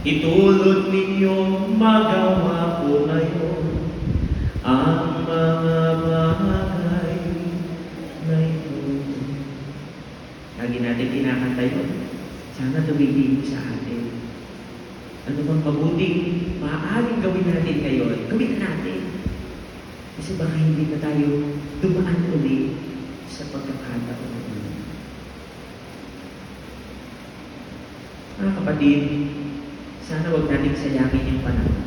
Itulot ninyong magawa ko ngayon ang mga bagay na ito. Lagi natin kinakanta yun. Sana tumigil sa atin. Ano bang mabuting maaaring gawin natin ngayon, gawin na natin. Kasi baka hindi na tayo dumaan ulit sa pagkakataon. Mga kapatid, sana huwag nating sayangin yung panahon.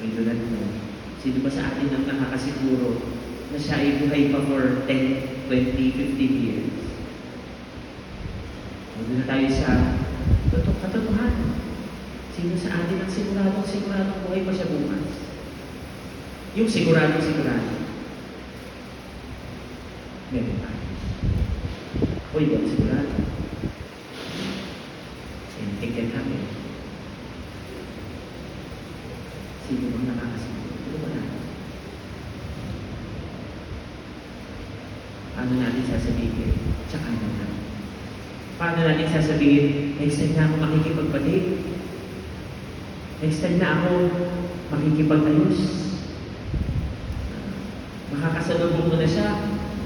May tulad mo. Sino ba sa atin ang nakakasiguro na siya ay buhay pa for 10, 20, 15 years? Huwag na tayo sa katotohanan. Sino sa atin ang siguradong buhay pa siya bukas? Yung siguradong. Meron pa. O yun, sigurado. Anything can happen. Sino bang nakakasiguro? Ano ba natin? Paano natin sasabihin? Tsaka na. Paano natin sasabihin? Next time na ako makikipagbalik. Next time na ako makikipag-ayos. Makakasalubong mo na siya.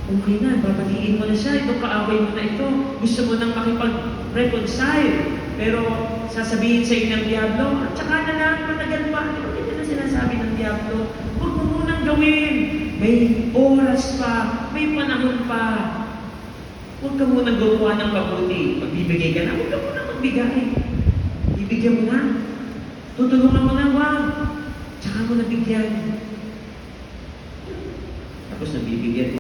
Okay na, babatiin mo na siya. Itong kaaway mo na ito. Gusto mo nang makipag-reconcile. Pero sasabihin sa iyo ng Diablo, at saka na lang, matagal pa. Ito na sinasabi ng Diablo. Huwag mo munang gawin. May oras pa. May panahon pa. Huwag ka munang gumawa ng mabuti. Magbibigay ka na, huwag ka munang magbigay. Ibigyan mo na. Tutulungan mo na, wag. Tsaka mo nabigyan. Tapos nabibigyan